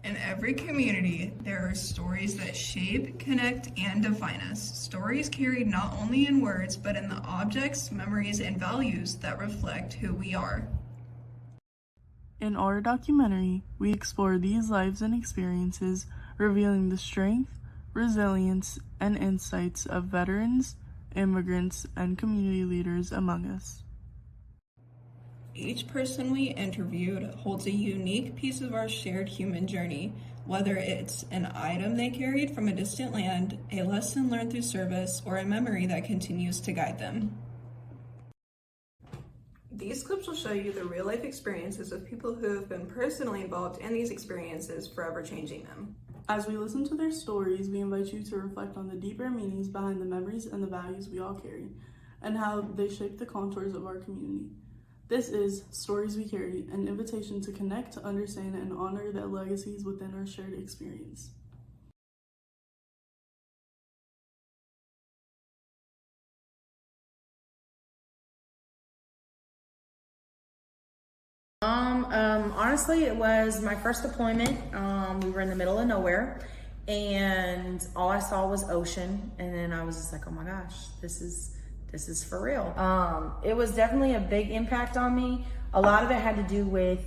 In every community, there are stories that shape, connect, and define us. Stories carried not only in words, but in the objects, memories, and values that reflect who we are. In our documentary, we explore these lives and experiences, revealing the strength, resilience, and insights of veterans, immigrants, and community leaders among us. Each person we interviewed holds a unique piece of our shared human journey, whether it's an item they carried from a distant land, a lesson learned through service, or a memory that continues to guide them. These clips will show you the real-life experiences of people who have been personally involved in these experiences, forever changing them. As we listen to their stories, we invite you to reflect on the deeper meanings behind the memories and the values we all carry, and how they shape the contours of our community. This is Stories We Carry, an invitation to connect, to understand, and honor the legacies within our shared experience. Honestly, it was my first deployment. We were in the middle of nowhere, and all I saw was ocean, and then I was just like, oh my gosh, this is for real. It was definitely a big impact on me. A lot of it had to do with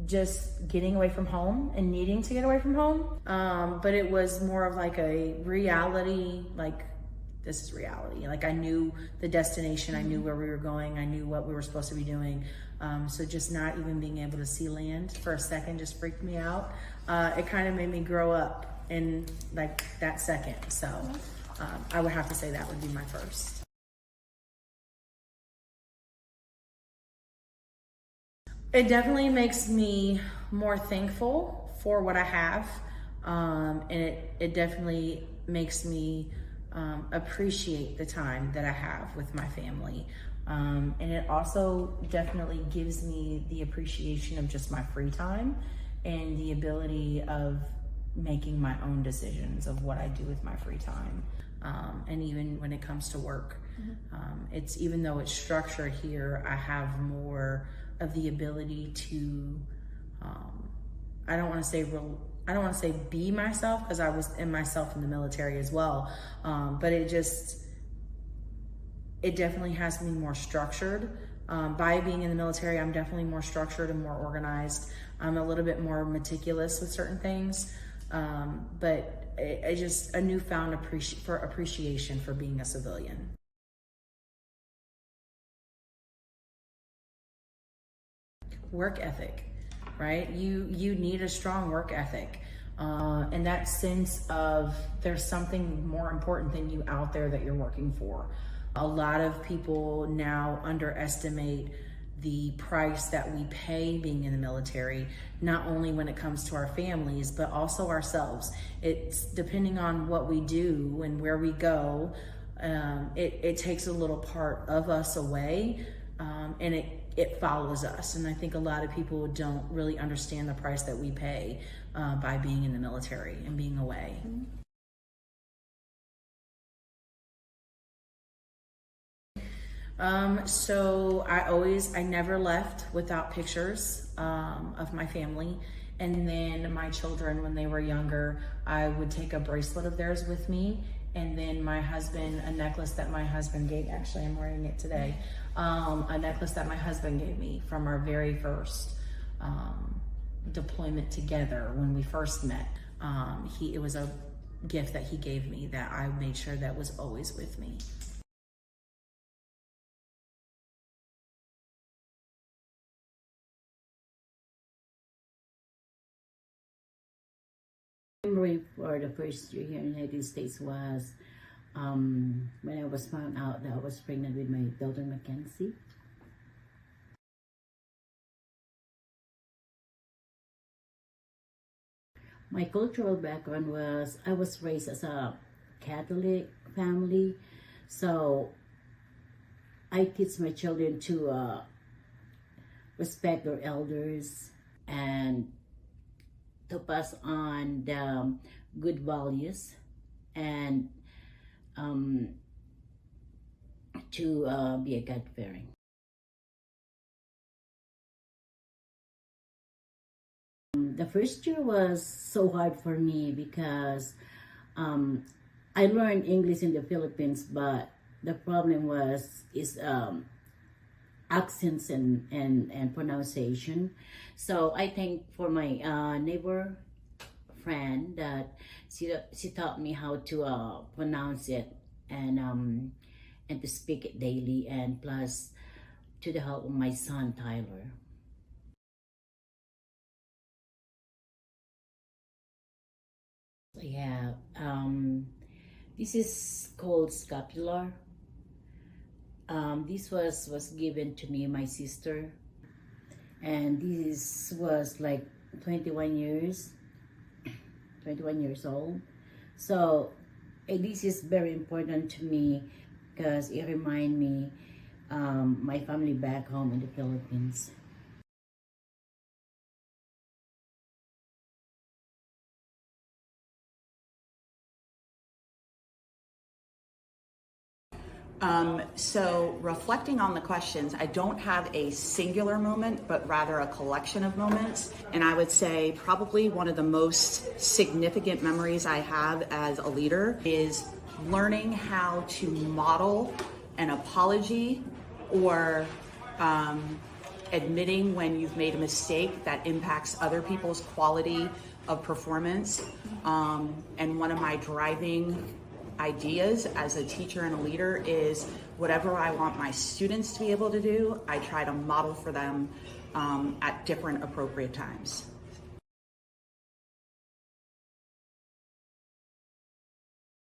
just getting away from home and needing to get away from home. But it was more of like a reality, like this is reality. Like I knew the destination, I knew where we were going, I knew what we were supposed to be doing. So just not even being able to see land for a second just freaked me out. It kind of made me grow up in like that second. So I would have to say that would be my first. It definitely makes me more thankful for what I have. And it definitely makes me appreciate the time that I have with my family. And it also definitely gives me the appreciation of just my free time and the ability of making my own decisions of what I do with my free time. And even when it comes to work, it's, even though it's structured here, I have more of the ability to, I don't want to say be myself, because I was in myself in the military as well. But it definitely has me more structured. By being in the military, I'm definitely more structured and more organized. I'm a little bit more meticulous with certain things. But it just a newfound appreciation for being a civilian. Work ethic, right? You need a strong work ethic. And that sense of there's something more important than you out there that you're working for. A lot of people now underestimate the price that we pay being in the military, not only when it comes to our families, but also ourselves. It's depending on what we do and where we go, it takes a little part of us away, and it follows us. And I think a lot of people don't really understand the price that we pay by being in the military and being away. So I never left without pictures of my family. And then my children, when they were younger, I would take a bracelet of theirs with me. And then my husband, a necklace that my husband gave, actually I'm wearing it today, a necklace that my husband gave me from our very first deployment together when we first met. It was a gift that he gave me that I made sure that was always with me. Memory for the first year here in the United States was when I was found out that I was pregnant with my daughter Mackenzie. My cultural background was I was raised as a Catholic family, so I teach my children to respect their elders and to pass on the good values and to be a God-fearing. The first year was so hard for me because I learned English in the Philippines, but the problem is accents and pronunciation. So I think for my neighbor friend that she taught me how to pronounce it and to speak it daily, and plus to the help of my son Tyler. Yeah, this is called scapular. This was given to me my sister, and this was like 21 years 21 years old. So this is very important to me because it reminds me my family back home in the Philippines. So reflecting on the questions, I don't have a singular moment, but rather a collection of moments. And I would say probably one of the most significant memories I have as a leader is learning how to model an apology or admitting when you've made a mistake that impacts other people's quality of performance. And one of my driving ideas as a teacher and a leader is whatever I want my students to be able to do, I try to model for them at different appropriate times.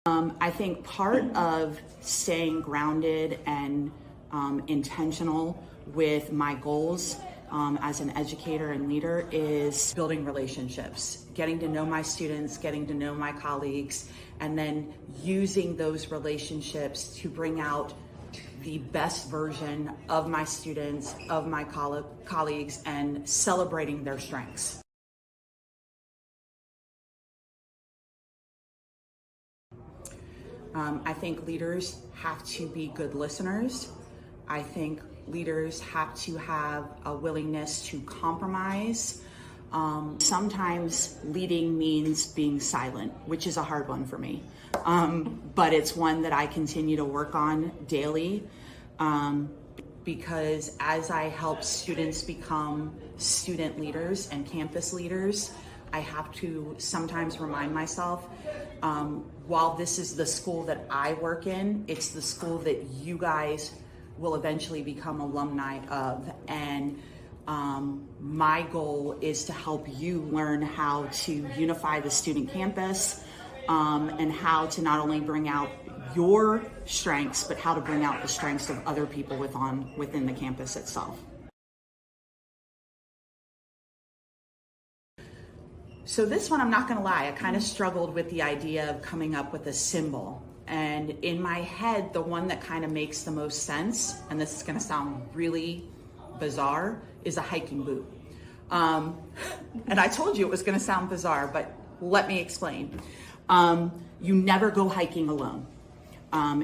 I think part of staying grounded and intentional with my goals as an educator and leader is building relationships, getting to know my students, getting to know my colleagues, and then using those relationships to bring out the best version of my students, of my colleagues, and celebrating their strengths. I think leaders have to be good listeners. I think leaders have to have a willingness to compromise. Sometimes leading means being silent, which is a hard one for me. But it's one that I continue to work on daily because as I help students become student leaders and campus leaders, I have to sometimes remind myself, while this is the school that I work in, it's the school that you guys will eventually become alumni of. And my goal is to help you learn how to unify the student campus and how to not only bring out your strengths, but how to bring out the strengths of other people within the campus itself. So this one, I'm not gonna lie, I kind of struggled with the idea of coming up with a symbol. And in my head, the one that kind of makes the most sense, and this is gonna sound really bizarre, is a hiking boot. And I told you it was gonna sound bizarre, but let me explain. You never go hiking alone.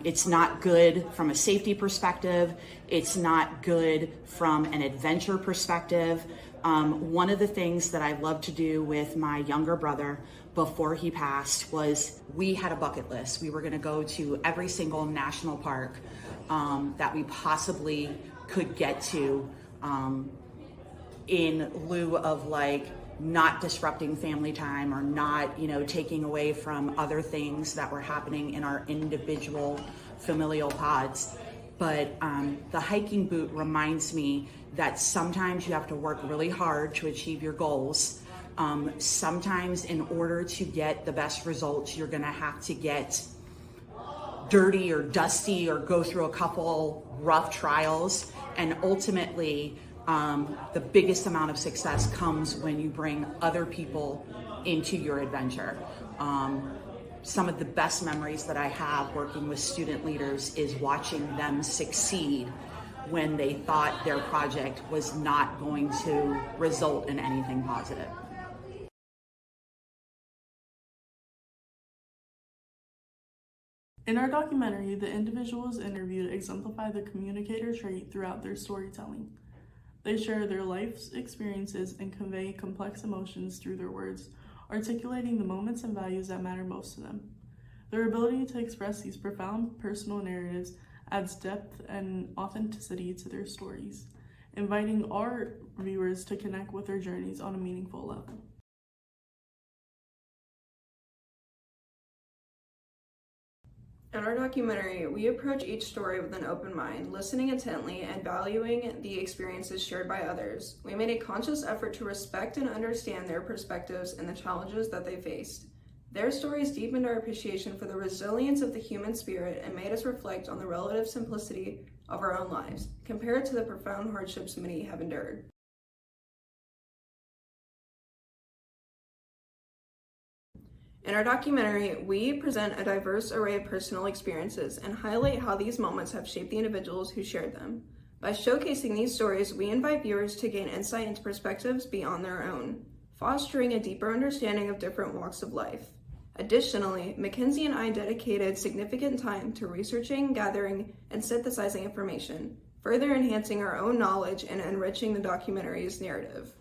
It's not good from a safety perspective. It's not good from an adventure perspective. One of the things that I loved to do with my younger brother before he passed was we had a bucket list. We were gonna go to every single national park that we possibly could get to in lieu of like not disrupting family time or not, taking away from other things that were happening in our individual familial pods. But the hiking boot reminds me that sometimes you have to work really hard to achieve your goals. Sometimes in order to get the best results, you're gonna have to get dirty or dusty or go through a couple rough trials. And ultimately, the biggest amount of success comes when you bring other people into your adventure. Some of the best memories that I have working with student leaders is watching them succeed when they thought their project was not going to result in anything positive. In our documentary, the individuals interviewed exemplify the communicator trait throughout their storytelling. They share their life's experiences and convey complex emotions through their words, articulating the moments and values that matter most to them. Their ability to express these profound personal narratives adds depth and authenticity to their stories, inviting our viewers to connect with their journeys on a meaningful level. In our documentary, we approach each story with an open mind, listening intently and valuing the experiences shared by others. We made a conscious effort to respect and understand their perspectives and the challenges that they faced. Their stories deepened our appreciation for the resilience of the human spirit and made us reflect on the relative simplicity of our own lives, compared to the profound hardships many have endured. In our documentary, we present a diverse array of personal experiences and highlight how these moments have shaped the individuals who shared them. By showcasing these stories, we invite viewers to gain insight into perspectives beyond their own, fostering a deeper understanding of different walks of life. Additionally, Mackenzie and I dedicated significant time to researching, gathering, and synthesizing information, further enhancing our own knowledge and enriching the documentary's narrative.